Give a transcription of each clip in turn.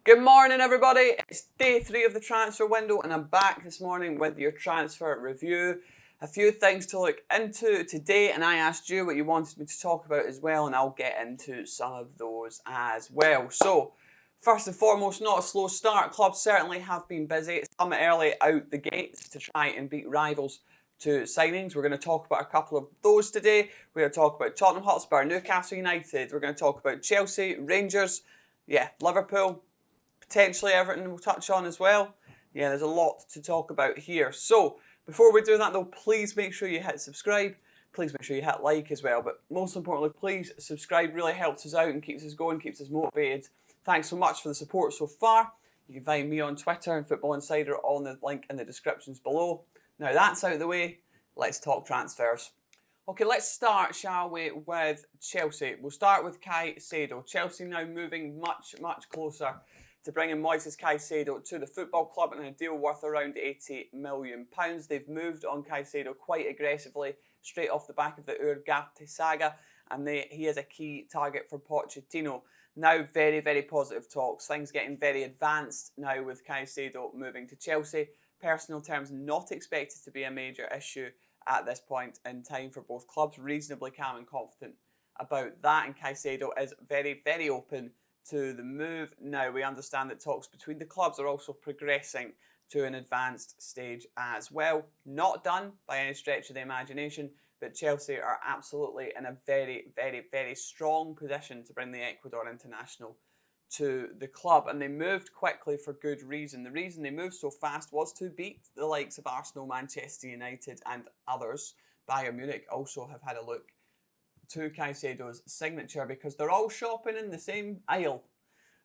Good morning, everybody. It's day 3 of the transfer window, and I'm back this morning with your transfer review. A few things to look into today, and I asked you what you wanted me to talk about as well, and I'll get into some of those as well. So, first and foremost, not a slow start. Clubs certainly have been busy. Some early out the gates to try and beat rivals to signings. We're going to talk about a couple of those today. We're going to talk about Tottenham Hotspur, Newcastle United. We're going to talk about Chelsea, Rangers, Liverpool. Potentially Everton we'll touch on as well. Yeah, there's a lot to talk about here. So, before we do that though, please make sure you hit subscribe. Please make sure you hit like as well. But most importantly, please subscribe. Really helps us out and keeps us going, keeps us motivated. Thanks so much for the support so far. You can find me on Twitter and Football Insider on the link in the descriptions below. Now that's out of the way, let's talk transfers. Okay, let's start, shall we, with Chelsea. We'll start with Caicedo. Chelsea now moving much closer to bringing Moises Caicedo to the football club in a deal worth around £80 million. They've moved on Caicedo quite aggressively, straight off the back of the Urgate saga, and he is a key target for Pochettino. Now very positive talks, things getting very advanced now with Caicedo moving to Chelsea. Personal terms not expected to be a major issue at this point in time for both clubs. Reasonably calm and confident about that, and Caicedo is very open to the move. Now, we understand that talks between the clubs are also progressing to an advanced stage as well. Not done by any stretch of the imagination, but Chelsea are absolutely in a very strong position to bring the Ecuador international to the club, and they moved quickly for good reason. The reason they moved so fast was to beat the likes of Arsenal, Manchester United and others. Bayern Munich also have had a look to Caicedo's signature because they're all shopping in the same aisle,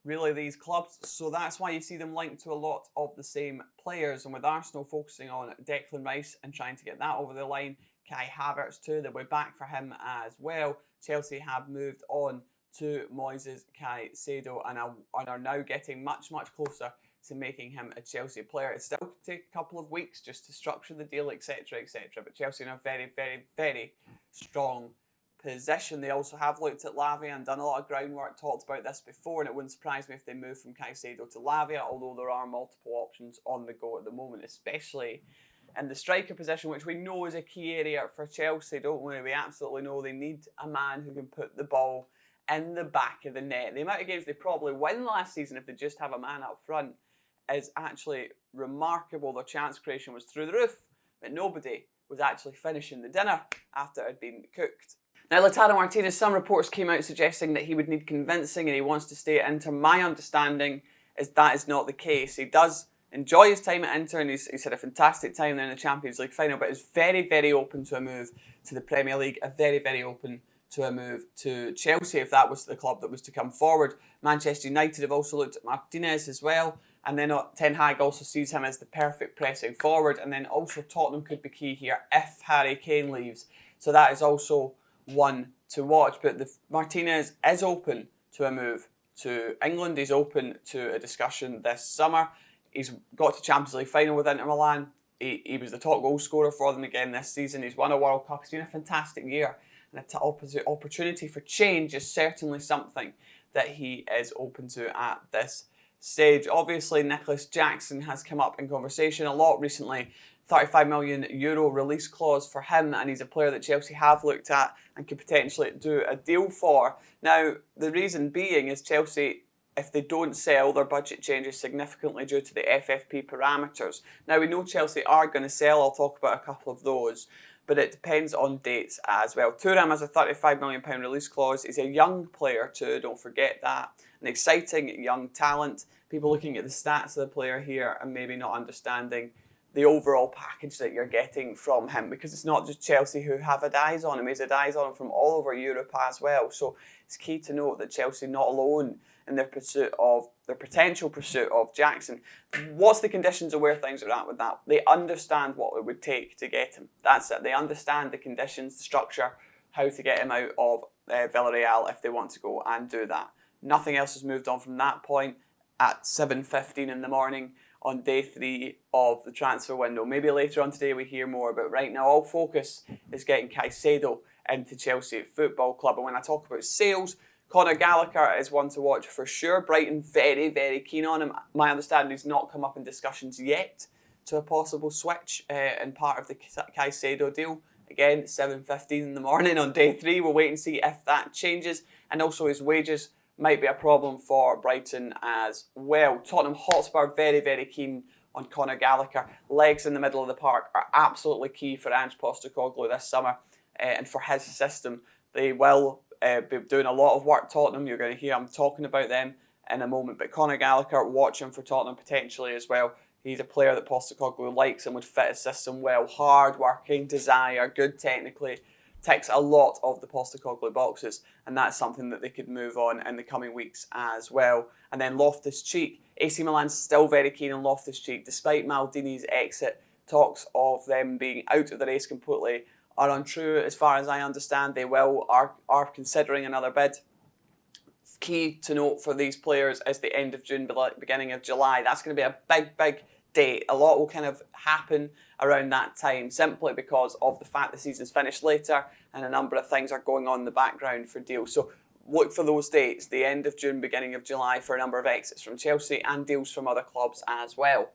really, these clubs. So that's why you see them linked to a lot of the same players. And with Arsenal focusing on Declan Rice and trying to get that over the line, Kai Havertz too, they'll be back for him as well. Chelsea have moved on to Moises Caicedo and are now getting much closer to making him a Chelsea player. It still could take a couple of weeks just to structure the deal, etc. But Chelsea are in a very strong position. They also have looked at Lavia and done a lot of groundwork, talked about this before, and it wouldn't surprise me if they move from Caicedo to Lavia, although there are multiple options on the go at the moment, especially in the striker position, which we know is a key area for Chelsea, don't we? We absolutely know they need a man who can put the ball in the back of the net. The amount of games they probably win last season if they just have a man up front is actually remarkable. Their chance creation was through the roof, but nobody was actually finishing the dinner after it had been cooked. Now, Lautaro Martinez, some reports came out suggesting that he would need convincing and he wants to stay at Inter. My understanding is that is not the case. He does enjoy his time at Inter and he's had a fantastic time there in the Champions League final, but is very open to a move to the Premier League, very open to a move to Chelsea if that was the club that was to come forward. Manchester United have also looked at Martinez as well, and then Ten Hag also sees him as the perfect pressing forward, and then also Tottenham could be key here if Harry Kane leaves. So that is also one to watch, but Martinez is open to a move to England. He's open to a discussion this summer. He's got to Champions League final with Inter Milan. He was the top goal scorer for them again this season. He's won a World Cup. He's been a fantastic year, and an opportunity for change is certainly something that he is open to at this stage. Obviously, Nicholas Jackson has come up in conversation a lot recently. €35 million release clause for him, and he's a player that Chelsea have looked at and could potentially do a deal for. Now, the reason being is Chelsea, if they don't sell, their budget changes significantly due to the FFP parameters. Now, we know Chelsea are going to sell. I'll talk about a couple of those, but it depends on dates as well. Thuram has a £35 million release clause. He's a young player too, don't forget that. An exciting young talent. People looking at the stats of the player here and maybe not understanding the overall package that you're getting from him, because it's not just Chelsea who have had eyes on him. He's had eyes on him from all over Europe as well. So it's key to note that Chelsea are not alone in their potential pursuit of Jackson. What's the conditions of where things are at with that? They understand what it would take to get him. That's it. They understand the conditions, the structure, how to get him out of Villarreal if they want to go and do that. Nothing else has moved on from that point at 7:15 in the morning on day 3 of the transfer window. Maybe later on today we hear more, but right now all focus is getting Caicedo into Chelsea Football Club. And when I talk about sales, Conor Gallagher is one to watch for sure. Brighton very, very keen on him. My understanding he's not come up in discussions yet to a possible switch in part of the Caicedo deal. Again, 7:15 in the morning on day 3. We'll wait and see if that changes. And also his wages might be a problem for Brighton as well. Tottenham Hotspur very, very keen on Conor Gallagher. Legs in the middle of the park are absolutely key for Ange Postecoglou this summer and for his system. They will be doing a lot of work, Tottenham. You're going to hear him talking about them in a moment. But Conor Gallagher, watch him for Tottenham potentially as well. He's a player that Postecoglou likes and would fit his system well. Hard-working, desire, good technically. Ticks a lot of the Postecoglou boxes, and that's something that they could move on in the coming weeks as well. And then Loftus-Cheek. AC Milan's still very keen on Loftus-Cheek. Despite Maldini's exit, talks of them being out of the race completely are untrue as far as I understand. They are considering another bid. Key to note for these players is the end of June, beginning of July. That's going to be a big, big date. A lot will kind of happen around that time simply because of the fact the season's finished later and a number of things are going on in the background for deals. So look for those dates, the end of June, beginning of July, for a number of exits from Chelsea and deals from other clubs as well.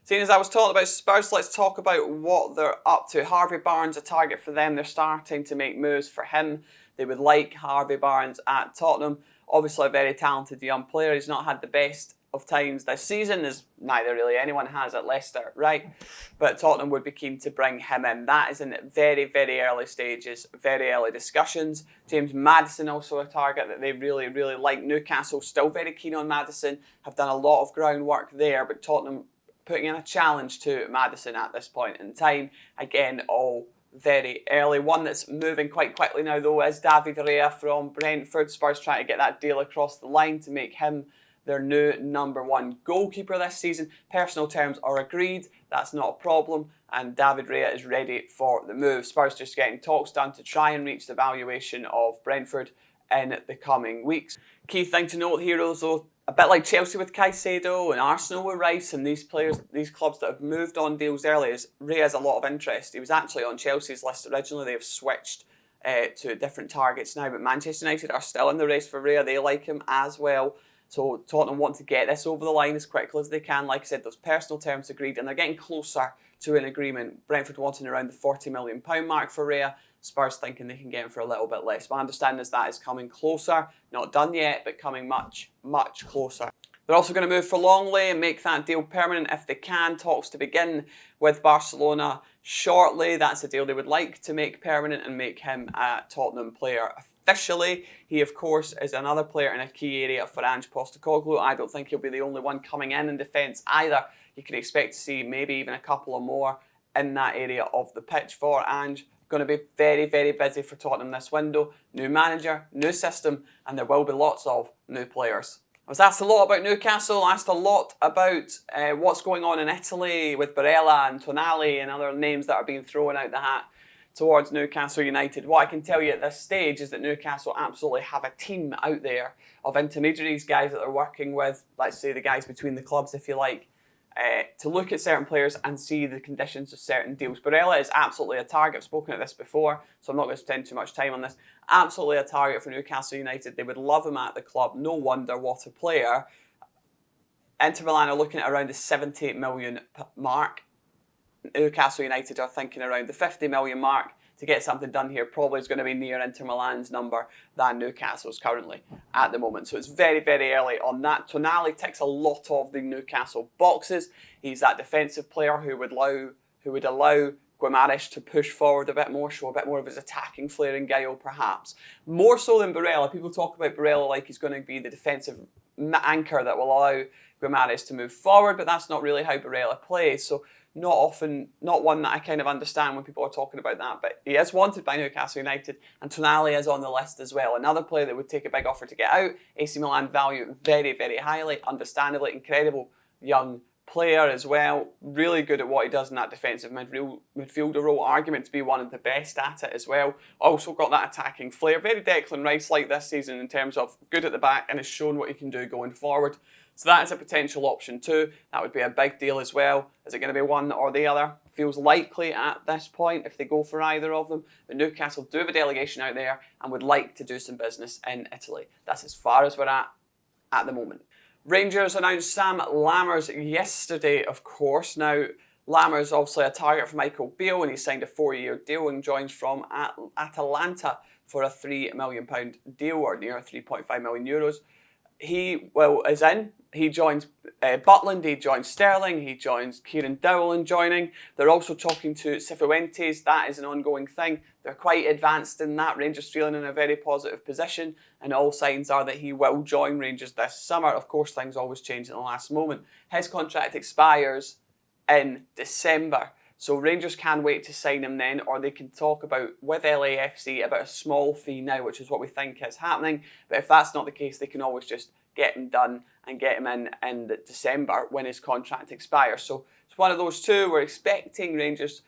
Seeing as I was talking about Spurs, let's talk about what they're up to. Harvey Barnes, a target for them. They're starting to make moves for him. They would like Harvey Barnes at Tottenham. Obviously a very talented young player. He's not had the best of times this season, as neither really anyone has at Leicester, right? But Tottenham would be keen to bring him in. That is in very, very early stages, very early discussions. James Maddison also a target that they really, really like. Newcastle still very keen on Maddison, have done a lot of groundwork there, but Tottenham putting in a challenge to Maddison at this point in time. Again, all very early. One that's moving quite quickly now, though, is David Raya from Brentford. Spurs trying to get that deal across the line to make him their new #1 goalkeeper this season. Personal terms are agreed. That's not a problem. And David Raya is ready for the move. Spurs just getting talks done to try and reach the valuation of Brentford in the coming weeks. Key thing to note here, though, a bit like Chelsea with Caicedo and Arsenal with Rice and these players, these clubs that have moved on deals early, Raya has a lot of interest. He was actually on Chelsea's list originally. They have switched to different targets now, but Manchester United are still in the race for Raya. They like him as well. So Tottenham want to get this over the line as quickly as they can. Like I said, those personal terms agreed, and they're getting closer to an agreement. Brentford wanting around the £40 million mark for Raya. Spurs thinking they can get him for a little bit less. My understanding is that is coming closer. Not done yet, but coming much, much closer. They're also going to move for Longley and make that deal permanent if they can. Talks to begin with Barcelona shortly. That's a deal they would like to make permanent and make him a Tottenham player officially. He, of course, is another player in a key area for Ange Postecoglou. I don't think he'll be the only one coming in defence either. You can expect to see maybe even a couple of more in that area of the pitch for Ange. Going to be very, very busy for Tottenham this window. New manager, new system, and there will be lots of new players. I was asked a lot about Newcastle, asked a lot about what's going on in Italy with Barella and Tonali and other names that are being thrown out the hat towards Newcastle United. What I can tell you at this stage is that Newcastle absolutely have a team out there of intermediaries, guys that they're working with, let's say the guys between the clubs if you like, to look at certain players and see the conditions of certain deals. Barella is absolutely a target. I've spoken about this before, so I'm not going to spend too much time on this. Absolutely a target for Newcastle United. They would love him at the club. No wonder, what a player. Inter Milan are looking at around the 78 million mark. Newcastle United are thinking around the 50 million mark. To get something done here probably is going to be near Inter Milan's number than Newcastle's currently at the moment. So it's very, very early on that. Tonali ticks a lot of the Newcastle boxes. He's that defensive player who would allow Guimaraes to push forward a bit more, show a bit more of his attacking flair and guile perhaps. More so than Barella. People talk about Barella like he's going to be the defensive anchor that will allow Guimaraes to move forward, but that's not really how Barella plays. So not one that I kind of understand when people are talking about that, but he is wanted by Newcastle United, and Tonali is on the list as well. Another player that would take a big offer to get out. AC Milan value very, very highly, understandably. Incredible young player as well, really good at what he does in that defensive midfielder role, argument to be one of the best at it as well. Also got that attacking flair, very Declan Rice like this season in terms of good at the back and has shown what he can do going forward. So that is a potential option too. That would be a big deal as well. Is it going to be one or the other? feels likely at this point if they go for either of them. But Newcastle do have a delegation out there and would like to do some business in Italy. That's as far as we're at the moment. Rangers announced Sam Lammers yesterday, of course. Now, Lammers obviously a target for Michael Beale, and he signed a 4-year deal and joins from Atalanta for a £3 million deal, or near €3.5 million. He is in. He joins Butland, he joins Sterling, he joins Kieran Dowling joining. They're also talking to Cifuentes. That is an ongoing thing. They're quite advanced in that. Rangers feeling in a very positive position, and all signs are that he will join Rangers this summer. Of course, things always change at the last moment. His contract expires in December. So Rangers can wait to sign him then, or they can talk about with LAFC about a small fee now, which is what we think is happening. But if that's not the case, they can always just get him done and get him in December when his contract expires. So it's one of those two. We're expecting Rangers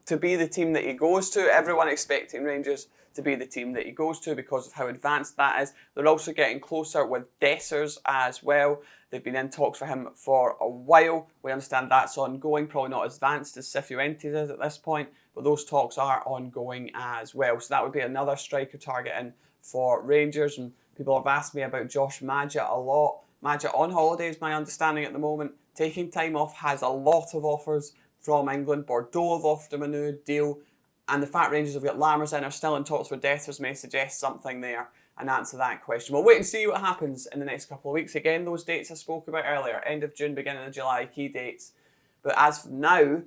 to be the team that he goes to. Everyone expecting Rangers to be the team that he goes to because of how advanced that is. They're also getting closer with Dessers as well. They've been in talks for him for a while. We understand that's ongoing, probably not as advanced as Cifuentes is at this point, but those talks are ongoing as well. So that would be another striker target in for Rangers. And people have asked me about Josh Maja a lot. Maja on holiday is my understanding at the moment. Taking time off, has a lot of offers from England. Bordeaux have offered him a new deal. And the fact Rangers have got Lammers in, are still in talks with Dessers, may suggest something there and answer that question. We'll wait and see what happens in the next couple of weeks. Again, those dates I spoke about earlier, end of June, beginning of July, key dates. But as of now,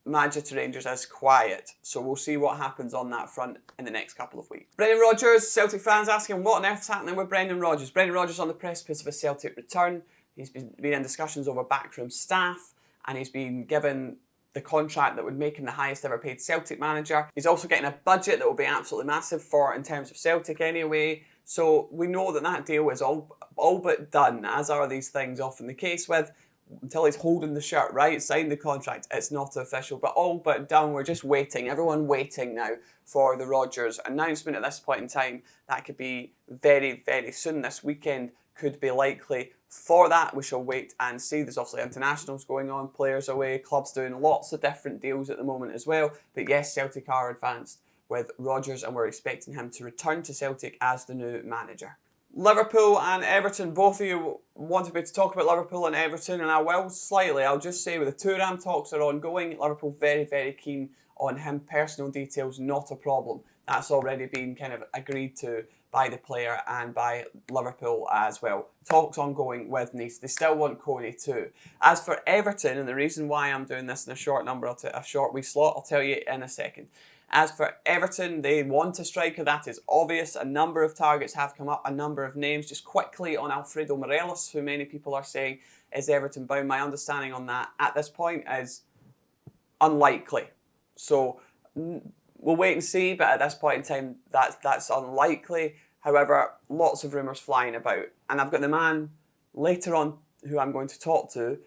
Maja to Rangers is quiet. So we'll see what happens on that front in the next couple of weeks. Brendan Rodgers, Celtic fans asking what on earth is happening with Brendan Rodgers. Brendan Rodgers on the precipice of a Celtic return. He's been in discussions over backroom staff, and he's been given the contract that would make him the highest ever paid Celtic manager. He's also getting a budget that will be absolutely massive in terms of Celtic anyway. So we know that deal is all but done, as are these things often the case with. Until he's holding the shirt, right, signed the contract, it's not official, but all but done. We're just waiting, everyone waiting now for the Rodgers announcement at this point in time. That could be very, very soon. This weekend could be likely for that. We shall wait and see. There's obviously internationals going on, players away, clubs doing lots of different deals at the moment as well. But yes, Celtic are advanced with Rodgers, and we're expecting him to return to Celtic as the new manager. Liverpool and Everton, both of you wanted me to talk about Liverpool and Everton, and I will slightly. I'll just say with the Thuram talks are ongoing, Liverpool very, very keen on him. Personal details, not a problem. That's already been kind of agreed to by the player and by Liverpool as well. Talks ongoing with Nice. They still want Cody too. As for Everton, and the reason why I'm doing this in a short wee slot, I'll tell you in a second. As for Everton, they want a striker, that is obvious. A number of targets have come up, a number of names. Just quickly on Alfredo Morelos, who many people are saying is Everton bound. My understanding on that at this point is unlikely. So we'll wait and see, but at this point in time, that's unlikely. However, lots of rumours flying about. And I've got the man later on who I'm going to talk to,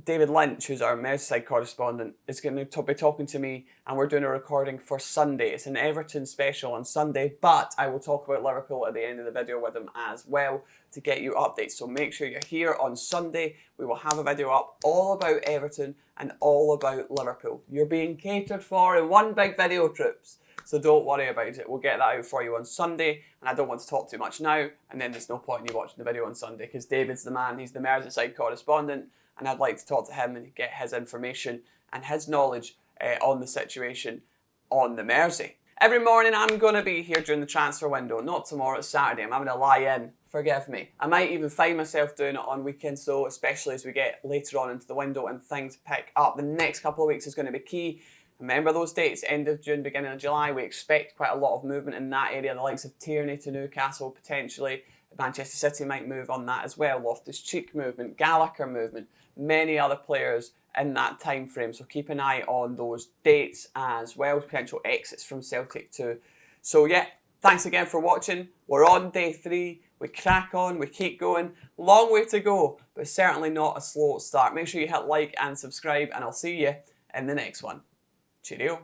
David Lynch, who's our Merseyside correspondent, is going to be talking to me, and we're doing a recording for Sunday. It's an Everton special on Sunday, but I will talk about Liverpool at the end of the video with him as well to get you updates. So make sure you're here on Sunday. We will have a video up all about Everton and all about Liverpool. You're being catered for in one big video, troops. So don't worry about it. We'll get that out for you on Sunday. And I don't want to talk too much now, and then there's no point in you watching the video on Sunday, because David's the man. He's the Merseyside correspondent, and I'd like to talk to him and get his information and his knowledge on the situation on the Mersey. Every morning I'm going to be here during the transfer window. Not tomorrow, it's Saturday. I'm having to lie in. Forgive me. I might even find myself doing it on weekends though, especially as we get later on into the window and things pick up. The next couple of weeks is going to be key. Remember those dates, end of June, beginning of July. We expect quite a lot of movement in that area. The likes of Tierney to Newcastle potentially. Manchester City might move on that as well. Loftus-Cheek movement, Gallagher movement, many other players in that time frame. So keep an eye on those dates as well. Potential exits from Celtic too. So yeah, thanks again for watching. We're on day 3. We crack on, we keep going. Long way to go, but certainly not a slow start. Make sure you hit like and subscribe, and I'll see you in the next one. Cheerio.